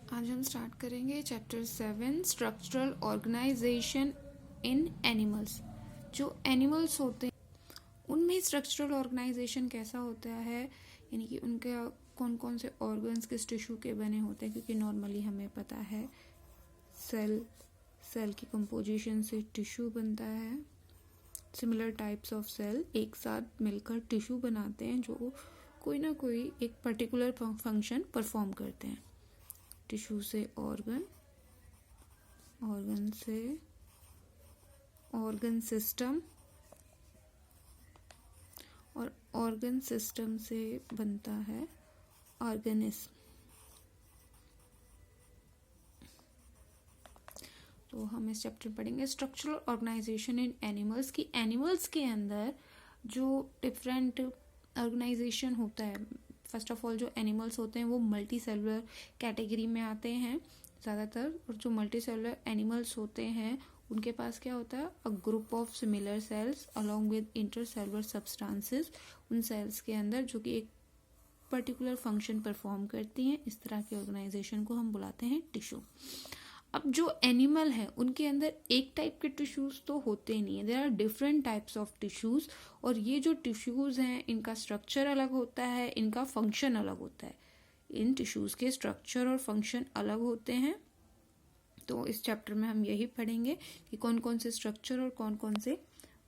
आज हम स्टार्ट करेंगे चैप्टर 7 स्ट्रक्चरल ऑर्गेनाइजेशन इन एनिमल्स। जो एनिमल्स होते हैं उनमें स्ट्रक्चरल ऑर्गेनाइजेशन कैसा होता है, यानी कि उनके कौन कौन से ऑर्गन्स किस टिश्यू के बने होते हैं। क्योंकि नॉर्मली हमें पता है सेल की कंपोजिशन से टिश्यू बनता है। सिमिलर टाइप्स ऑफ सेल एक साथ मिलकर टिश्यू बनाते हैं जो कोई ना कोई एक पर्टिकुलर फंक्शन परफॉर्म करते हैं। टिश्यू से ऑर्गन, ऑर्गन से ऑर्गन सिस्टम, और ऑर्गन सिस्टम से बनता है ऑर्गेनिज्म। तो हम इस चैप्टर पढ़ेंगे स्ट्रक्चरल ऑर्गेनाइजेशन इन एनिमल्स की एनिमल्स के अंदर जो डिफरेंट ऑर्गेनाइजेशन होता है। फर्स्ट ऑफ ऑल जो एनिमल्स होते हैं वो मल्टी सेलुलर कैटेगरी में आते हैं ज़्यादातर, और जो मल्टी सेलुलर एनिमल्स होते हैं उनके पास क्या होता है, a group of similar sales along with intercellular substances. उन सेल्स के अंदर जो कि एक पर्टिकुलर फंक्शन परफॉर्म करती हैं, इस तरह के ऑर्गेनाइजेशन को हम बुलाते हैं टिश्यू। अब जो एनिमल है उनके अंदर एक टाइप के टिश्यूज तो होते नहीं है, there are different types of tissues. और ये जो टिश्यूज हैं इनका स्ट्रक्चर अलग होता है, इनका फंक्शन अलग होता है। इन टिश्यूज के स्ट्रक्चर और फंक्शन अलग होते हैं। तो इस चैप्टर में हम यही पढ़ेंगे कि कौन कौन से स्ट्रक्चर और कौन कौन से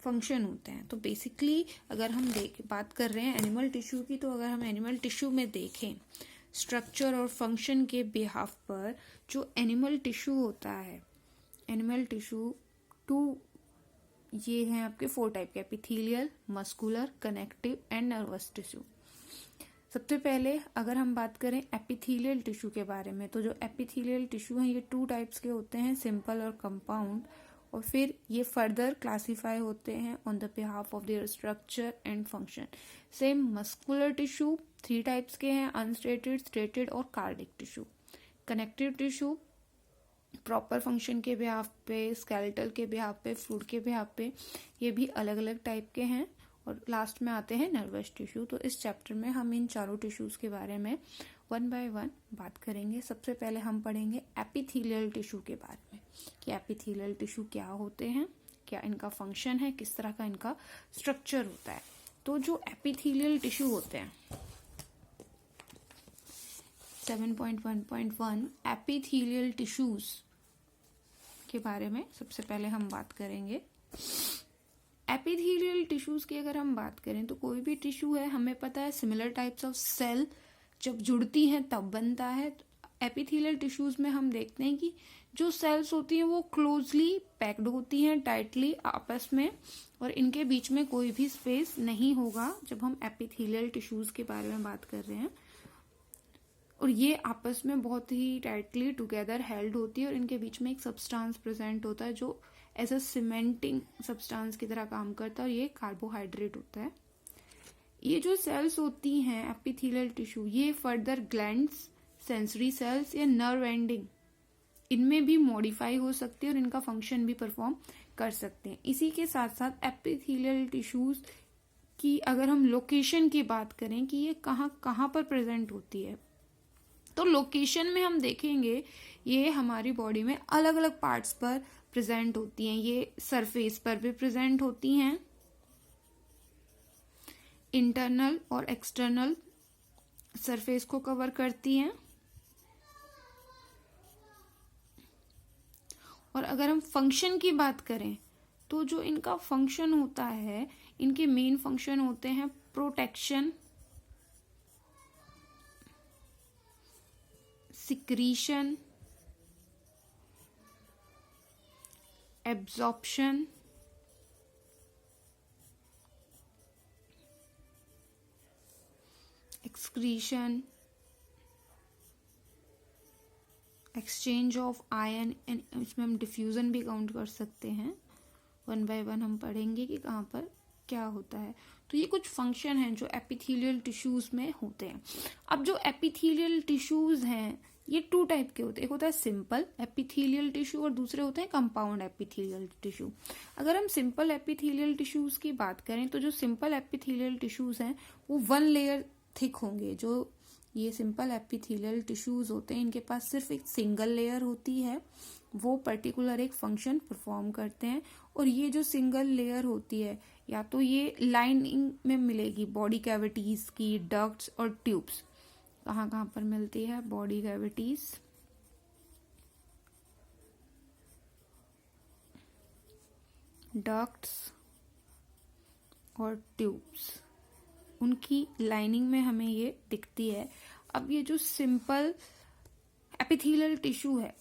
फंक्शन होते हैं। तो बेसिकली अगर हम बात कर रहे हैं एनिमल टिश्यू की, तो अगर हम एनिमल टिश्यू में देखें स्ट्रक्चर और फंक्शन के बिहाफ पर, जो एनिमल टिश्यू होता है, एनिमल टिश्यू ये हैं आपके 4 टाइप के, epithelial, muscular, connective and nervous tissue. सबसे पहले अगर हम बात करें एपिथेलियल टिश्यू के बारे में, तो जो एपिथेलियल टिश्यू हैं ये 2 टाइप्स के होते हैं, सिंपल और कंपाउंड। और फिर ये फर्दर क्लासीफाई होते हैं on the behalf of their structure and function. Same muscular tissue 3 types के हैं, अनस्टेटेड, स्टेटेड और cardiac tissue. Connective tissue proper function के बिहाफ पे, स्केलेटल के बिहाफ पे, फ्लूइड के बिहाफ पे, ये भी अलग अलग टाइप के हैं। और लास्ट में आते हैं नर्वस टिश्यू। तो इस चैप्टर में हम इन चारों टिश्यूज के बारे में 1 बाय 1 बात करेंगे। सबसे पहले हम पढ़ेंगे एपिथेलियल टिश्यू के बारे में कि एपिथेलियल टिश्यू क्या होते हैं, क्या इनका फंक्शन है, किस तरह का इनका स्ट्रक्चर होता है। तो जो एपिथेलियल टिश्यू होते हैं 7.1.1 एपिथेलियल टिश्यूज के बारे में सबसे पहले हम बात करेंगे। एपिथेलियल टिश्यूज की अगर हम बात करें तो कोई भी टिश्यू है, हमें पता है सिमिलर टाइप्स ऑफ सेल जब जुड़ती हैं तब बनता है। एपिथेलियल टिश्यूज में हम देखते हैं कि जो सेल्स होती हैं वो क्लोजली पैक्ड होती हैं टाइटली आपस में, और इनके बीच में कोई भी स्पेस नहीं होगा जब हम एपिथेलियल टिश्यूज के बारे में बात कर रहे हैं। और ये आपस में बहुत ही टाइटली टुगेदर हेल्ड होती है, और इनके बीच में एक सब्सटेंस प्रेजेंट होता है जो एज अ सीमेंटिंग सब्सटेंस की तरह काम करता है, और ये कार्बोहाइड्रेट होता है। ये जो सेल्स होती हैं एपिथेलियल टिश्यू, ये फर्दर ग्लैंड्स, सेंसरी सेल्स या नर्व एंडिंग, इनमें भी मॉडिफाई हो सकती है और इनका फंक्शन भी परफॉर्म कर सकते हैं। इसी के साथ साथ एपिथेलियल टिश्यूज की अगर हम लोकेशन की बात करें कि ये कहाँ पर प्रेजेंट होती है, तो लोकेशन में हम देखेंगे ये हमारी बॉडी में अलग अलग पार्ट्स पर प्रेजेंट होती हैं। ये सरफेस पर भी प्रेजेंट होती हैं, इंटरनल और एक्सटर्नल सरफेस को कवर करती हैं। और अगर हम फंक्शन की बात करें तो जो इनका फंक्शन होता है, इनके मेन फंक्शन होते हैं protection, secretion, absorption, excretion, exchange of ion, and इसमें हम डिफ्यूजन भी काउंट कर सकते हैं। 1 बाय 1 हम पढ़ेंगे कि कहाँ पर क्या होता है। तो ये कुछ फंक्शन हैं जो एपिथेलियल टिश्यूज में होते हैं। अब जो एपिथेलियल टिश्यूज हैं ये 2 टाइप के होते हैं, एक होता है सिंपल एपिथेलियल टिश्यू और दूसरे होते हैं कंपाउंड एपिथेलियल टिश्यू। अगर हम सिंपल एपिथेलियल टिश्यूज की बात करें तो जो सिंपल एपिथेलियल टिश्यूज हैं वो 1 लेयर थिक होंगे, जो ये सिंपल एपिथेलियल टिश्यूज होते हैं, इनके पास सिर्फ एक सिंगल लेयर होती है, वो पर्टिकुलर एक फंक्शन परफॉर्म करते हैं। और ये जो सिंगल लेयर होती है या तो ये लाइनिंग में मिलेगी बॉडी कैविटीज की, डक्ट्स और ट्यूब्स। कहाँ कहाँ पर मिलती है? बॉडी कैविटीज, डक्ट्स और ट्यूब्स, उनकी लाइनिंग में हमें ये दिखती है। अब ये जो सिंपल एपिथेलियल टिश्यू है,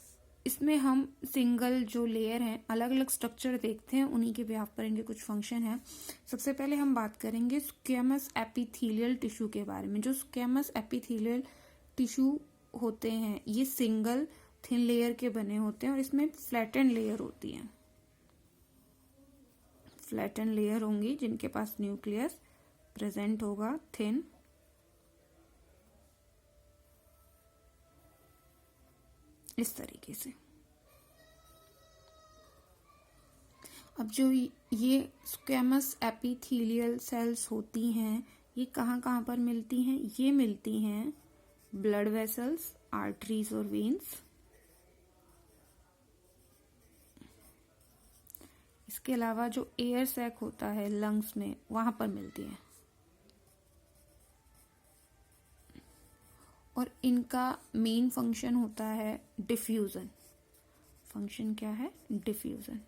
इसमें हम सिंगल जो लेयर हैं, अलग अलग स्ट्रक्चर देखते हैं, उन्हीं के बिहाफ पर इनके कुछ फंक्शन है। सबसे पहले हम बात करेंगे स्क्वेमस एपिथेलियल टिश्यू के बारे में। जो स्क्वेमस एपिथेलियल टिश्यू होते हैं, ये सिंगल थिन लेयर के बने होते हैं और इसमें फ्लैटेंड लेयर होती है, फ्लैटेंड लेयर होंगी जिनके पास न्यूक्लियस प्रेजेंट होगा थिन। इस तरीके से। अब जो ये स्क्वेमस एपिथेलियल सेल्स होती हैं, ये कहाँ कहाँ पर मिलती हैं? ये मिलती हैं ब्लड वेसल्स, आर्टरीज और वेन्स। इसके अलावा जो एयर सैक होता है लंग्स में, वहां पर मिलती है। और इनका मेन फंक्शन होता है डिफ्यूजन। फंक्शन क्या है? डिफ्यूजन।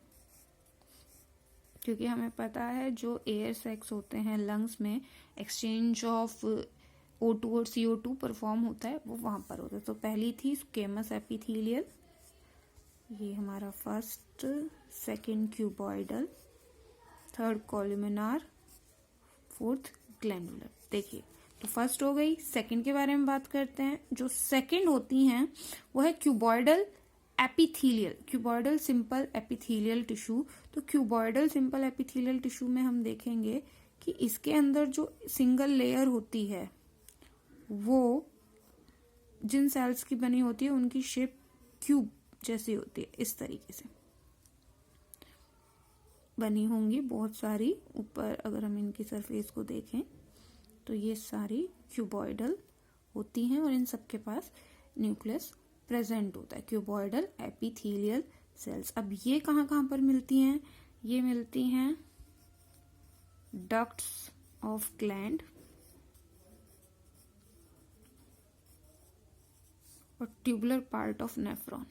क्योंकि हमें पता है जो एयर सैक्स होते हैं लंग्स में, एक्सचेंज ऑफ O2 और CO2 परफॉर्म होता है, वो वहां पर होता है। तो पहली थी स्क्वेमस एपिथेलियल, ये हमारा first, second cuboidal, third columnar, fourth glandular. देखिए, तो फर्स्ट हो गई। सेकंड के बारे में बात करते हैं। जो सेकंड होती हैं वो है cuboidal epithelial, cuboidal simple epithelial tissue. तो क्यूबॉइडल सिंपल एपिथेलियल टिश्यू में हम देखेंगे कि इसके अंदर जो सिंगल लेयर होती है वो जिन सेल्स की बनी होती है उनकी शेप क्यूब जैसी होती है, इस तरीके से बनी होंगी बहुत सारी। ऊपर अगर हम इनकी सरफेस को देखें तो ये सारी क्यूबॉइडल होती हैं और इन सबके पास न्यूक्लियस प्रेजेंट होता है, क्यूबॉइडल एपिथेलियल सेल्स। अब ये कहाँ कहाँ पर मिलती हैं? ये मिलती हैं डक्ट्स ऑफ ग्लैंड और ट्यूबुलर पार्ट ऑफ नेफ्रॉन।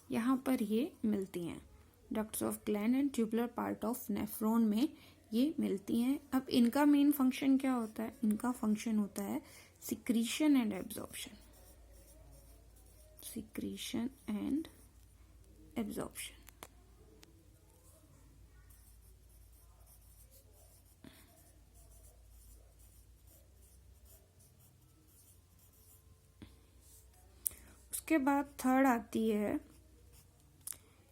यहाँ पर ये मिलती हैं, ducts of gland and tubular part of nephron में ये मिलती हैं। अब इनका मेन फंक्शन क्या होता है? इनका फंक्शन होता है secretion and absorption, secretion and absorption. उसके बाद थर्ड आती है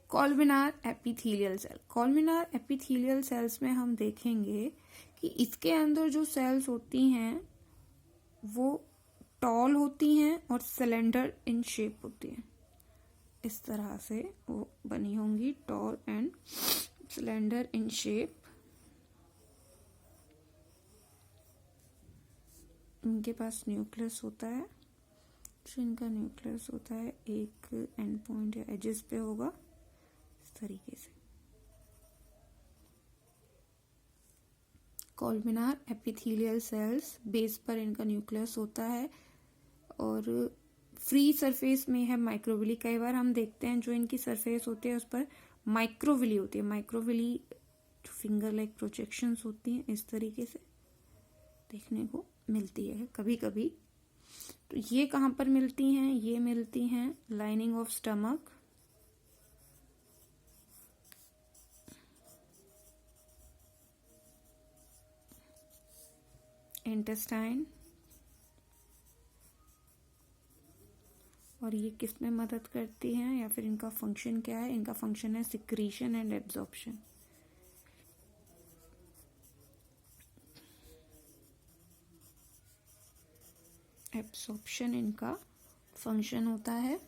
कॉलमिनार एपिथेलियल सेल। कॉलमिनार एपिथेलियल सेल्स में हम देखेंगे कि इसके अंदर जो सेल्स होती हैं वो टॉल होती हैं और सिलेंडर इन शेप होती हैं। इस तरह से वो बनी होंगी, tall and cylinder in shape. इनके पास न्यूक्लियस होता है, जो इनका न्यूक्लियस होता है एक एंड पॉइंट या एजेस पे होगा, इस तरीके से। कॉलमिनार एपिथेलियल सेल्स, बेस पर इनका न्यूक्लियस होता है और फ्री सरफेस में है माइक्रोविली। कई बार हम देखते हैं जो इनकी सरफेस होती है उस पर माइक्रोविली होती है। माइक्रोविली फिंगर लाइक प्रोजेक्शंस होती हैं, इस तरीके से देखने को मिलती है कभी कभी। तो ये कहाँ पर मिलती हैं? ये मिलती हैं लाइनिंग ऑफ स्टमक, इंटेस्टाइन। और ये किस में मदद करती हैं या फिर इनका फंक्शन क्या है? इनका फंक्शन है सिक्रीशन एंड एब्जॉर्प्शन। एब्जॉर्प्शन इनका फंक्शन होता है।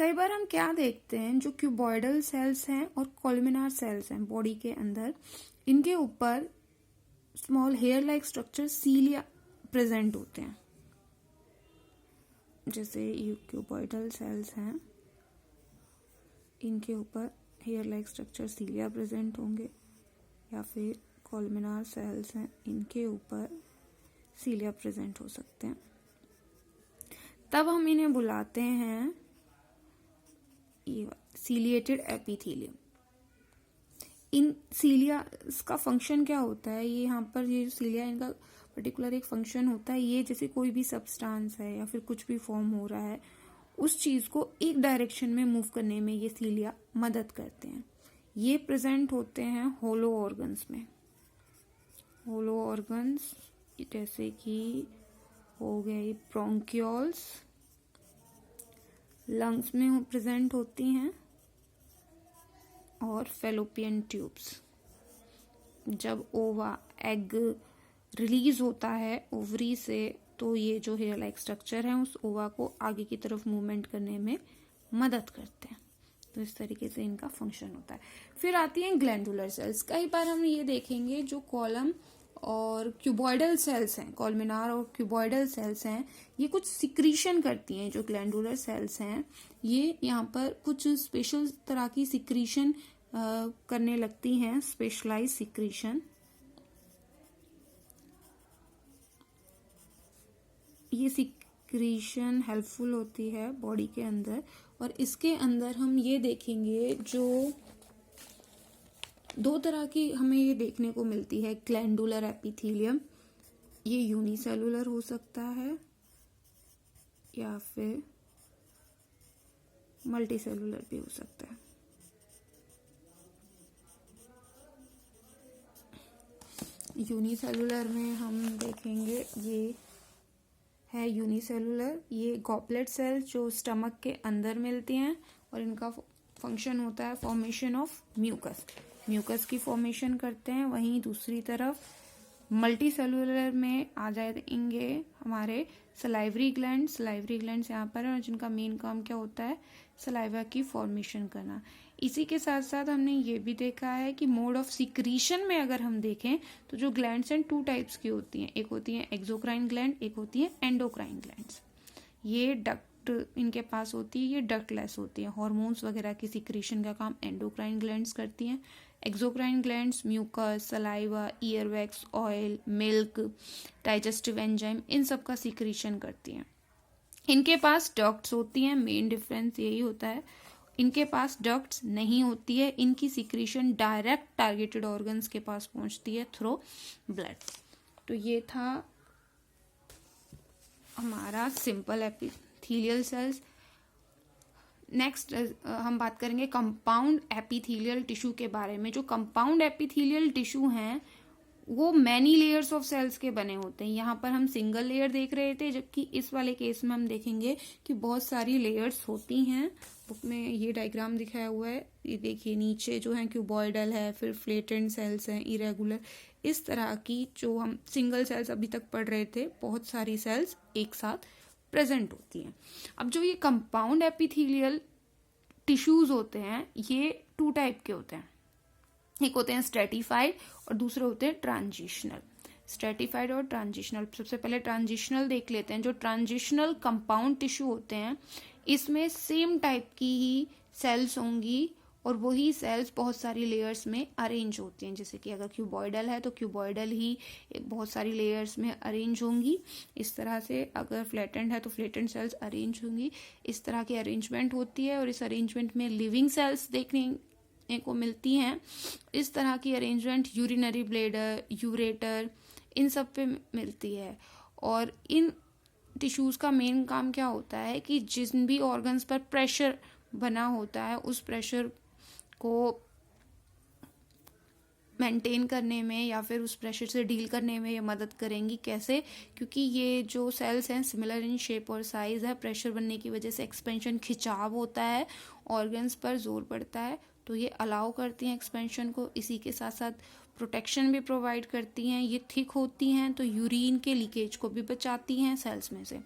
कई बार हम क्या देखते हैं, जो क्यूबॉइडल सेल्स हैं और कॉलमिनार सेल्स हैं बॉडी के अंदर, इनके ऊपर small hair like structure cilia present होते हैं। जैसे ये क्यूबॉइडल सेल्स हैं, इनके ऊपर hair like structure cilia present होंगे, या फिर कॉलमिनार सेल्स हैं, इनके ऊपर सीलिया प्रेजेंट हो सकते हैं। तब हम इन्हें बुलाते हैं ये सीलिएटेड एपिथेलियम। इन सीलिया का फंक्शन क्या होता है, ये यहाँ पर ये सीलिया, इनका पर्टिकुलर एक फंक्शन होता है। ये जैसे कोई भी सब्सटेंस है या फिर कुछ भी फॉर्म हो रहा है, उस चीज को एक डायरेक्शन में मूव करने में ये सीलिया मदद करते हैं। ये प्रेजेंट होते हैं होलो ऑर्गन्स में। होलो ऑर्गन्स जैसे कि हो गए ब्रोंकियोल्स, लंग्स में प्रेजेंट होती हैं, और फेलोपियन ट्यूब्स। जब ओवा एग रिलीज होता है ओवरी से, तो ये जो हेयर लाइक स्ट्रक्चर है उस ओवा को आगे की तरफ मूवमेंट करने में मदद करते हैं। तो इस तरीके से इनका फंक्शन होता है। फिर आती हैं ग्लैंडुलर सेल्स। कई बार हम ये देखेंगे जो कॉलम और क्यूबॉइडल सेल्स हैं, कॉलमिनार और क्यूबॉइडल सेल्स हैं, ये कुछ सिक्रीशन करती हैं। जो ग्लैंडुलर सेल्स हैं ये यहाँ पर कुछ स्पेशल तरह की सिक्रीशन करने लगती हैं, स्पेशलाइज सिक्रीशन। ये सिक्रीशन हेल्पफुल होती है बॉडी के अंदर, और इसके अंदर हम ये देखेंगे जो दो तरह की हमें ये देखने को मिलती है ग्लैंडुलर एपिथेलियम। ये यूनिसेलुलर हो सकता है या फिर मल्टीसेलुलर भी हो सकता है। यूनिसेलुलर में हम देखेंगे ये है यूनिसेलुलर। ये गॉबलेट सेल्स जो स्टमक के अंदर मिलती हैं, और इनका फंक्शन होता है फॉर्मेशन ऑफ म्यूकस। म्यूकस की फॉर्मेशन करते हैं। वहीं दूसरी तरफ मल्टी सेलुलर में आ जाएंगे हमारे सलाइवरी ग्लैंड। सलाइवरी ग्लैंड्स यहाँ पर है, जिनका मेन काम क्या होता है, सलाइवा की फॉर्मेशन करना। इसी के साथ साथ हमने ये भी देखा है कि मोड ऑफ सिक्रीशन में अगर हम देखें तो जो ग्लैंड्स हैं 2 टाइप्स की होती हैं। एक होती है एक्सोक्राइन ग्लैंड, एक होती है एंडोक्राइन ग्लैंड्स। ये डक्ट इनके पास होती है, ये डक्टलेस होती है। हार्मोन्स वगैरह की सिक्रीशन का काम एंडोक्राइन ग्लैंड्स करती हैं। Exocrine glands mucus, saliva, earwax, oil, milk, digestive enzyme, इन सब का सिक्रीशन करती हैं। इनके पास डक्ट्स होती हैं। मेन डिफरेंस यही होता है, इनके पास डक्ट्स नहीं होती है। इनकी सिक्रीशन डायरेक्ट टारगेटेड ऑर्गन्स के पास पहुंचती है थ्रू ब्लड। तो ये था हमारा सिंपल एपिथेलियल सेल्स। नेक्स्ट हम बात करेंगे कंपाउंड एपिथेलियल टिश्यू के बारे में। जो कंपाउंड एपिथेलियल टिश्यू हैं वो मैनी लेयर्स ऑफ सेल्स के बने होते हैं। यहाँ पर हम सिंगल लेयर देख रहे थे, जबकि इस वाले केस में हम देखेंगे कि बहुत सारी लेयर्स होती हैं। बुक में ये डायग्राम दिखाया हुआ है, ये देखिए नीचे जो है क्यूबॉइडल है, फिर फ्लेटेंट सेल्स हैं, इरेगुलर, इस तरह की जो हम सिंगल सेल्स अभी तक पढ़ रहे थे, बहुत सारी सेल्स एक साथ प्रेजेंट होती हैं। अब जो ये कंपाउंड एपिथेलियल टिश्यूज होते हैं ये 2 टाइप के होते हैं। एक होते हैं स्ट्रेटिफाइड और दूसरे होते हैं ट्रांजिशनल। स्ट्रेटिफाइड और ट्रांजिशनल। सबसे पहले ट्रांजिशनल देख लेते हैं। जो ट्रांजिशनल कंपाउंड टिश्यू होते हैं इसमें सेम टाइप की ही सेल्स होंगी और वही सेल्स बहुत सारी लेयर्स में अरेंज होती हैं। जैसे कि अगर क्यूबॉइडल है तो क्यूबॉइडल ही बहुत सारी लेयर्स में अरेंज होंगी। इस तरह से अगर फ्लैटेंड है तो फ्लैटेंड सेल्स अरेंज होंगी। इस तरह की अरेंजमेंट होती है और इस अरेंजमेंट में लिविंग सेल्स देखने को मिलती हैं। इस तरह की अरेंजमेंट यूरिनरी ब्लैडर, यूरेटर, इन सब पे मिलती है। और इन टिश्यूज का मेन काम क्या होता है कि जिन भी ऑर्गन्स पर प्रेशर बना होता है उस प्रेशर को मेंटेन करने में या फिर उस प्रेशर से डील करने में ये मदद करेंगी। कैसे? क्योंकि ये जो सेल्स हैं सिमिलर इन शेप और साइज है, प्रेशर बनने की वजह से एक्सपेंशन, खिंचाव होता है, ऑर्गन्स पर जोर पड़ता है, तो ये अलाउ करती हैं एक्सपेंशन को। इसी के साथ साथ प्रोटेक्शन भी प्रोवाइड करती हैं, ये थिक होती हैं तो यूरिन के लीकेज को भी बचाती हैं सेल्स में से।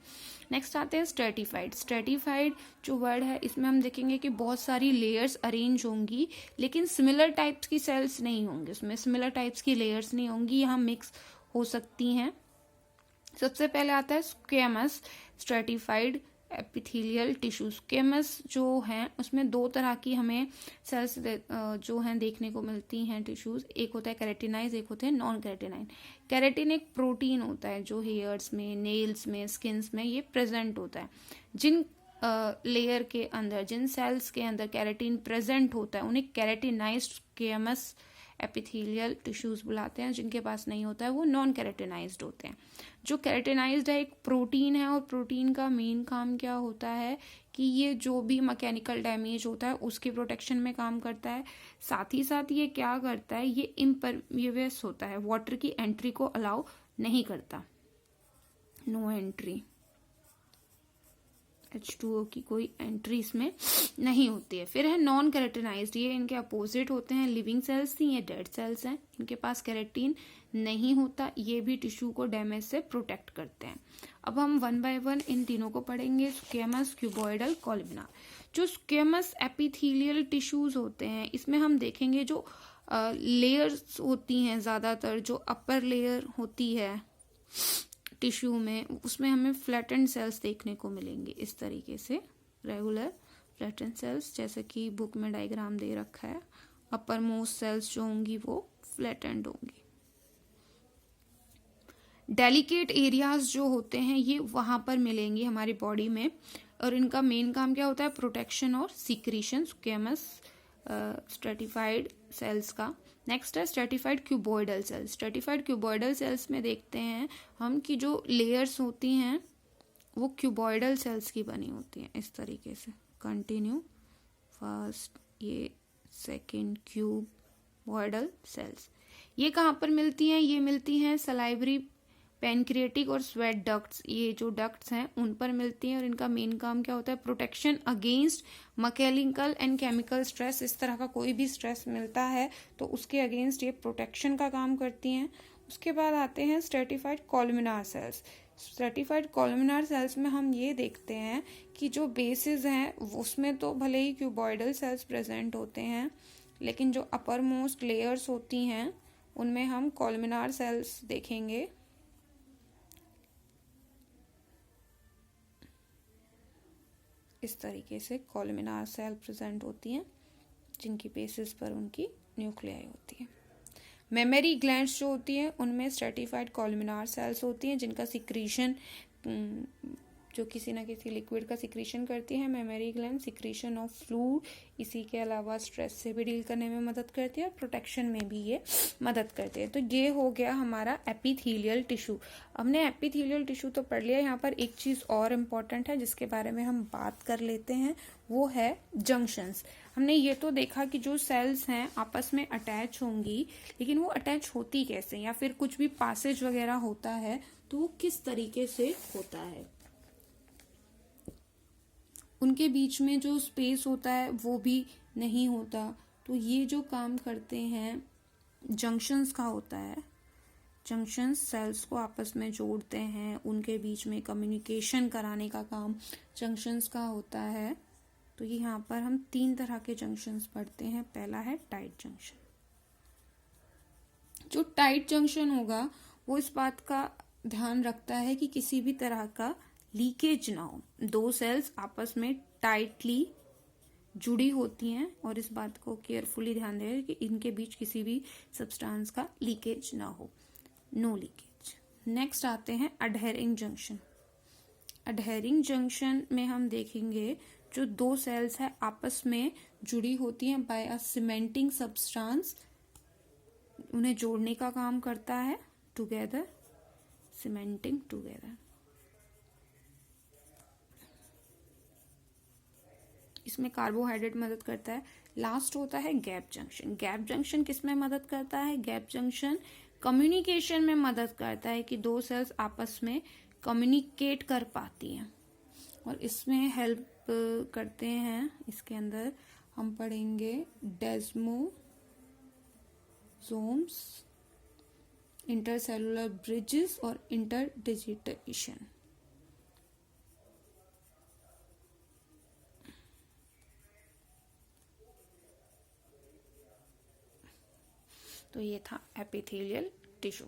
नेक्स्ट आते हैं स्ट्रेटिफाइड। स्ट्रेटिफाइड जो वर्ड है इसमें हम देखेंगे कि बहुत सारी लेयर्स अरेंज होंगी, लेकिन सिमिलर टाइप्स की सेल्स नहीं होंगी, उसमें सिमिलर टाइप्स की लेयर्स नहीं होंगी, यहाँ मिक्स हो सकती हैं। सबसे पहले आता है squamous stratified epithelial tissue. Squamous जो हैं उसमें दो तरह की हमें सेल्स जो हैं देखने को मिलती हैं टिश्यूज। एक होता है केरेटिनाइज, एक होते हैं नॉन केरेटिनाइज। केरेटिन एक प्रोटीन होता है जो हेयर्स में, नेल्स में, स्किन्स में ये प्रेजेंट होता है। जिन लेयर के अंदर, जिन सेल्स के अंदर केरेटिन प्रेजेंट होता है उन्हें केरेटिनाइज्ड स्क्वेमस एपिथेलियल टिश्यूज बुलाते हैं। जिनके पास नहीं होता है वो नॉन केरेटिनाइज्ड होते हैं। जो केरेटिनाइज्ड है एक प्रोटीन है, और प्रोटीन का मेन काम क्या होता है कि ये जो भी मैकेनिकल डैमेज होता है उसके प्रोटेक्शन में काम करता है। साथ ही साथ ये क्या करता है, ये इम्परवियस होता है, वाटर की एंट्री को अलाउ नहीं करता, नो एंट्री, H2O की कोई एंट्री इसमें नहीं होती है। फिर है नॉन केरेटिनाइज्ड, ये इनके अपोजिट होते हैं। लिविंग सेल्स थी, ये डेड सेल्स हैं, इनके पास केरेटिन नहीं होता, ये भी टिश्यू को डैमेज से प्रोटेक्ट करते हैं। अब हम वन बाय वन इन तीनों को पढ़ेंगे, स्क्वेमस, क्यूबॉइडल, कॉलमिनार। जो स्क्वेमस एपिथेलियल टिश्यूज होते हैं इसमें हम देखेंगे जो लेयर्स होती हैं, ज़्यादातर जो अपर लेयर होती है टिश्यू में उसमें हमें फ्लैटेंड सेल्स देखने को मिलेंगे इस तरीके से, रेगुलर फ्लैटेंड सेल्स, जैसे कि बुक में डायग्राम दे रखा है। अपर मोस्ट सेल्स जो होंगी वो फ्लैटेंड होंगी। डेलिकेट एरियाज जो होते हैं ये वहां पर मिलेंगे हमारी बॉडी में, और इनका मेन काम क्या होता है, प्रोटेक्शन और सीक्रीशन स्क्वेमस स्ट्रेटिफाइड सेल्स का। नेक्स्ट है stratified cuboidal cells. Stratified cuboidal cells में देखते हैं हम कि जो लेयर्स होती हैं वो क्यूबॉइडल सेल्स की बनी होती हैं इस तरीके से। कंटिन्यू, फर्स्ट, ये सेकंड, क्यूबॉइडल सेल्स। ये कहाँ पर मिलती हैं, ये मिलती हैं सलाइवरी, पैनक्रिएटिक और स्वेट डक्ट्स, ये जो डक्ट्स हैं उन पर मिलती हैं। और इनका मेन काम क्या होता है, protection against mechanical and chemical stress. इस तरह का कोई भी स्ट्रेस मिलता है तो उसके अगेंस्ट ये प्रोटेक्शन का काम करती हैं। उसके बाद आते हैं स्ट्रेटिफाइड कॉलमिनार सेल्स। स्ट्रेटिफाइड कॉलमिनार सेल्स में हम ये देखते हैं कि जो बेसिस हैं उसमें तो भले ही क्यूबॉइडल सेल्स प्रेजेंट होते हैं, लेकिन जो अपर मोस्ट लेयर्स होती हैं उनमें हम कॉलमिनार सेल्स देखेंगे। इस तरीके से कॉलमिनार सेल प्रेजेंट होती हैं जिनकी बेसिस पर उनकी न्यूक्लियाई होती है। मेमरी ग्लैंड्स जो होती हैं उनमें स्ट्रेटिफाइड कॉलमिनार सेल्स होती हैं जिनका सिक्रीशन, जो किसी ना किसी लिक्विड का सिक्रीशन करती है। Mammary gland secretion of fluid, इसी के अलावा स्ट्रेस से भी डील करने में मदद करती है और प्रोटेक्शन में भी ये मदद करती है। तो ये हो गया हमारा एपिथेलियल टिश्यू। हमने एपिथेलियल टिश्यू तो पढ़ लिया, यहाँ पर एक चीज़ और इम्पॉर्टेंट है जिसके बारे में हम बात कर लेते हैं, वो है जंक्शंस। हमने ये तो देखा कि जो सेल्स हैं आपस में अटैच होंगी, लेकिन वो अटैच होती कैसे, या फिर कुछ भी पासेज वगैरह होता है तो वो किस तरीके से होता है। उनके बीच में जो स्पेस होता है वो भी नहीं होता। तो ये जो काम करते हैं जंक्शंस का होता है। जंक्शंस सेल्स को आपस में जोड़ते हैं, उनके बीच में कम्युनिकेशन कराने का काम जंक्शंस का होता है। तो यहाँ पर हम 3 तरह के जंक्शंस पढ़ते हैं। पहला है टाइट जंक्शन। जो टाइट जंक्शन होगा वो इस बात का ध्यान रखता है कि किसी भी तरह का लीकेज ना हो। 2 सेल्स आपस में टाइटली जुड़ी होती हैं और इस बात को केयरफुली ध्यान दें कि इनके बीच किसी भी सब्सटेंस का लीकेज ना हो, नो लीकेज। नेक्स्ट आते हैं अडहेरिंग जंक्शन। अडहेरिंग जंक्शन में हम देखेंगे जो 2 सेल्स है आपस में जुड़ी होती हैं बाय अ सीमेंटिंग सब्सटेंस, उन्हें जोड़ने का काम करता है, टुगेदर, सीमेंटिंग टुगेदर। इसमें कार्बोहाइड्रेट मदद करता है। लास्ट होता है गैप जंक्शन। गैप जंक्शन किस में मदद करता है, गैप जंक्शन कम्युनिकेशन में मदद करता है कि 2 सेल्स आपस में कम्युनिकेट कर पाती हैं और इसमें हेल्प करते हैं। इसके अंदर हम पढ़ेंगे डेस्मोसेरेस लाइसोसोम्स, इंटरसेलुलर ब्रिजेस और इंटरडिजिटेशन। तो ये था एपिथेलियल टिश्यू।